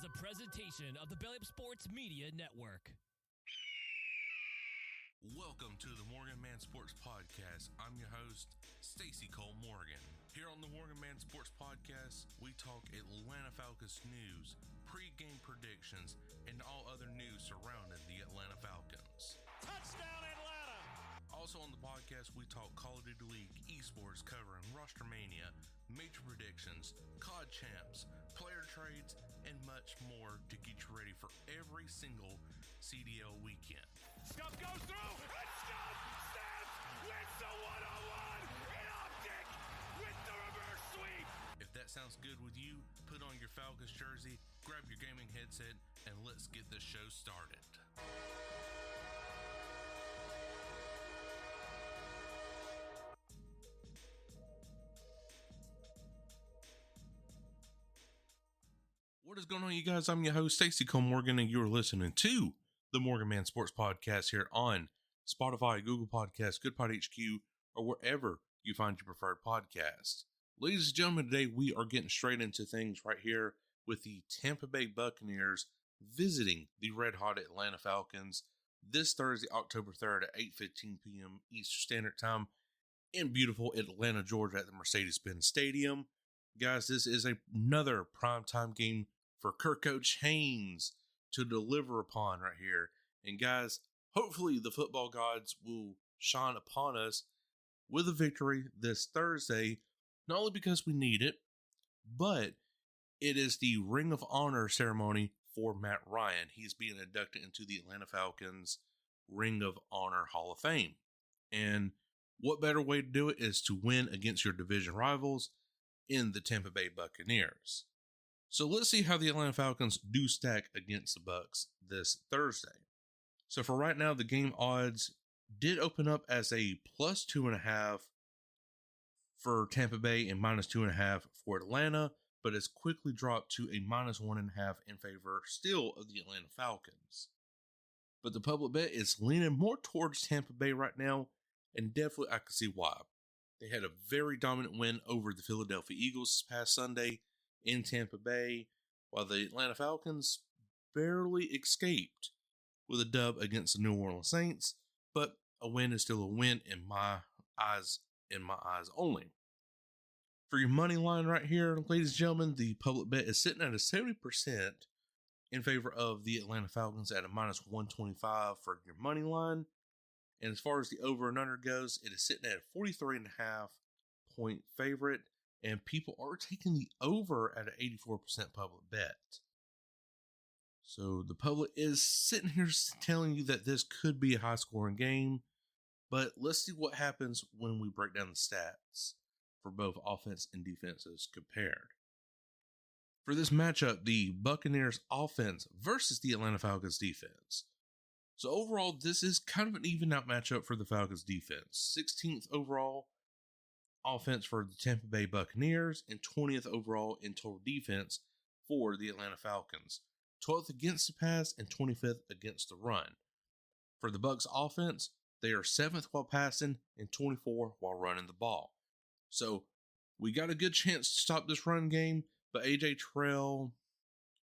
is a presentation of the Belly Up Sports Media Network. Welcome to the Morgan Man Sports Podcast. I'm your host, Stacy Cole Morgan. Here on the Morgan Man Sports Podcast, we talk Atlanta Falcons news, pre-game predictions, and all other news surrounding the Atlanta Falcons. Touchdown, Atlanta! Also on the podcast, we talk Call of Duty League, esports, covering Roster Mania, major predictions, COD champs, player trades, and much more to get you ready for every single CDL weekend. Scuff goes through, and Scuff snaps, wins the one-on-one in optic with the reverse sweep. If that sounds good with you, put on your Falcons jersey, grab your gaming headset, and let's get this show started. What is going on, you guys? I'm your host, Stacy Cole Morgan, and you're listening to the Morgan Man Sports Podcast here on Spotify, Google Podcasts, GoodPod HQ, or wherever you find your preferred podcast. Ladies and gentlemen, today we are getting straight into things right here with the Tampa Bay Buccaneers visiting the red-hot Atlanta Falcons this Thursday, October 3rd at 8:15 p.m. Eastern Standard Time in beautiful Atlanta, Georgia at the Mercedes Benz Stadium. Guys, this is another primetime game for Coach Haynes to deliver upon right here. And guys, hopefully the football gods will shine upon us with a victory this Thursday, not only because we need it, but it is the Ring of Honor ceremony for Matt Ryan. He's being inducted into the Atlanta Falcons Ring of Honor Hall of Fame. And what better way to do it is to win against your division rivals in the Tampa Bay Buccaneers. So let's see how the Atlanta Falcons do stack against the Bucs this Thursday. So for right now, the game odds did open up as a plus 2.5 for Tampa Bay and minus 2.5 for Atlanta, but it's quickly dropped to a minus 1.5 in favor still of the Atlanta Falcons. But the public bet is leaning more towards Tampa Bay right now, and definitely I can see why. They had a very dominant win over the Philadelphia Eagles this past Sunday in Tampa Bay, while the Atlanta Falcons barely escaped with a dub against the New Orleans Saints, but a win is still a win in my eyes only. For your money line right here, ladies and gentlemen, the public bet is sitting at a 70% in favor of the Atlanta Falcons at a minus 125 for your money line. And as far as the over and under goes, it is sitting at a 43.5 point favorite, and people are taking the over at an 84% public bet. So the public is sitting here telling you that this could be a high scoring game, but let's see what happens when we break down the stats for both offense and defenses compared. For this matchup, the Buccaneers offense versus the Atlanta Falcons defense. So overall, this is kind of an even out matchup for the Falcons defense. 16th overall offense for the Tampa Bay Buccaneers and 20th overall in total defense for the Atlanta Falcons. 12th against the pass and 25th against the run. For the Bucs offense, they are 7th while passing and 24th while running the ball. So we got a good chance to stop this run game, but AJ Terrell,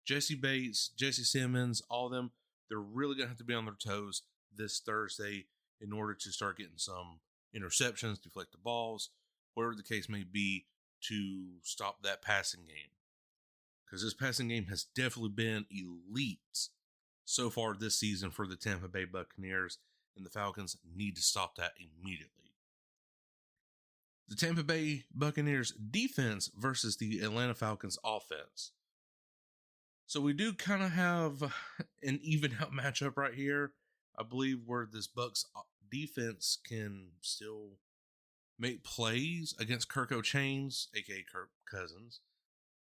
Jesse Bates, Jesse Simmons, all of them, they're really going to have to be on their toes this Thursday in order to start getting some interceptions, deflect the balls, whatever the case may be, to stop that passing game. Because this passing game has definitely been elite so far this season for the Tampa Bay Buccaneers, and the Falcons need to stop that immediately. The Tampa Bay Buccaneers defense versus the Atlanta Falcons offense. So we do kind of have an even out matchup right here. I believe where this Bucs defense can still make plays against Coach Haynes, aka Kirk Cousins.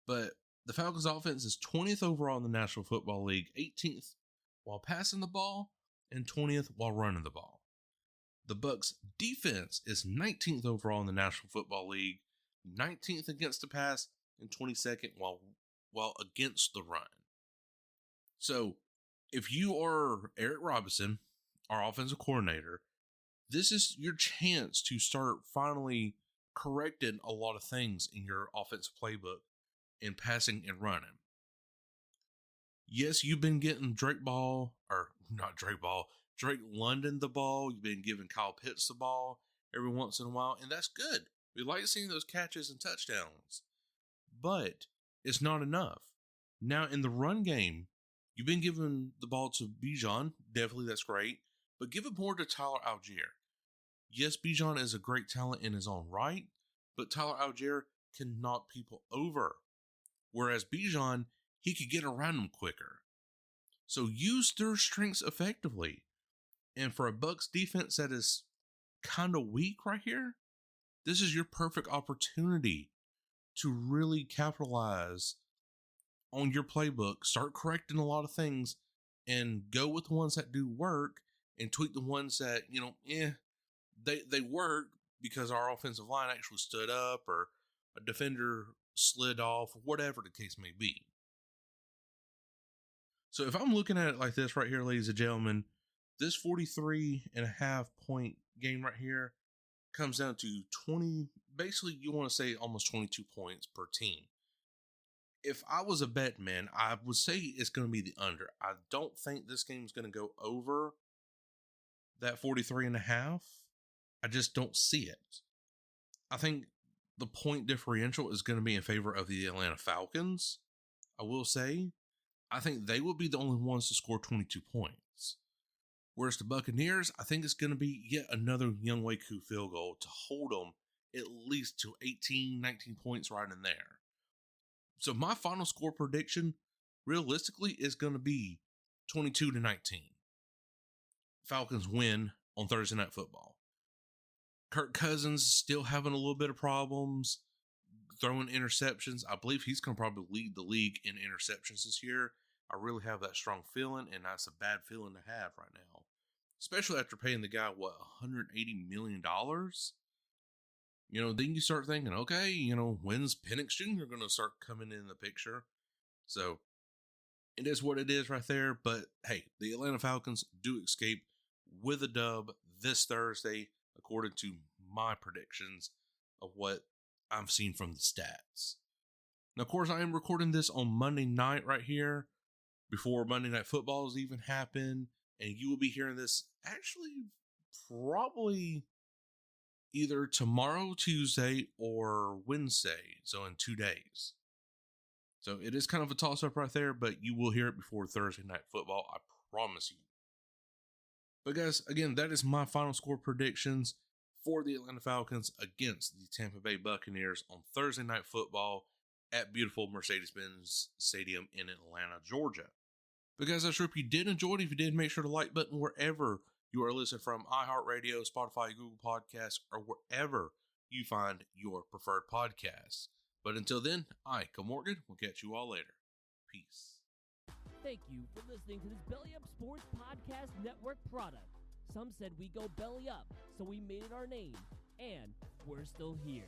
But the Falcons offense is 20th overall in the National Football League, 18th while passing the ball, and 20th while running the ball. The Bucs defense is 19th overall in the National Football League, 19th against the pass, and 22nd while against the run. So, if you are Eric Robinson, our offensive coordinator, this is your chance to start finally correcting a lot of things in your offensive playbook in passing and running. Yes, you've been getting Drake London the ball. You've been giving Kyle Pitts the ball every once in a while, and that's good. We like seeing those catches and touchdowns, but it's not enough. Now, in the run game, you've been giving the ball to Bijan. Definitely, that's great, but give it more to Tyler Allgeier. Yes, Bijan is a great talent in his own right, but Tyler Allgeier can knock people over, whereas Bijan, he could get around them quicker. So use their strengths effectively. And for a Bucs defense that is kind of weak right here, this is your perfect opportunity to really capitalize on your playbook, start correcting a lot of things, and go with the ones that do work and tweak the ones that, they work because our offensive line actually stood up or a defender slid off, or whatever the case may be. So if I'm looking at it like this right here, ladies and gentlemen, this 43.5 point game right here comes down to 20, basically you want to say almost 22 points per team. If I was a bet man, I would say it's going to be the under. I don't think this game is going to go over that 43.5. I just don't see it. I think the point differential is going to be in favor of the Atlanta Falcons. I will say, I think they will be the only ones to score 22 points. Whereas the Buccaneers, I think it's going to be yet another Younghoe Koo field goal to hold them at least to 18, 19 points right in there. So my final score prediction, realistically, is going to be 22-19. Falcons win on Thursday Night Football. Kirk Cousins still having a little bit of problems throwing interceptions. I believe he's going to probably lead the league in interceptions this year. I really have that strong feeling, and that's a bad feeling to have right now. Especially after paying the guy, $180 million? Then you start thinking, okay, when's Penix Jr. going to start coming in the picture? So, it is what it is right there. But, hey, the Atlanta Falcons do escape with a dub this Thursday, according to my predictions of what I've seen from the stats. Now, of course, I am recording this on Monday night right here, before Monday Night Football has even happened, and you will be hearing this actually probably either tomorrow, Tuesday, or Wednesday, so in 2 days. So it is kind of a toss-up right there, but you will hear it before Thursday Night Football, I promise you. But guys, again, that is my final score predictions for the Atlanta Falcons against the Tampa Bay Buccaneers on Thursday Night Football at beautiful Mercedes Benz Stadium in Atlanta, Georgia. But guys, I sure hope you did enjoy it. If you did, make sure to like button wherever you are listening from, iHeartRadio, Spotify, Google Podcasts, or wherever you find your preferred podcasts. But until then, I, Cole Morgan, will catch you all later. Peace. Thank you for listening to this Belly Up Sports Podcast Network product. Some said we go belly up, so we made it our name, and we're still here.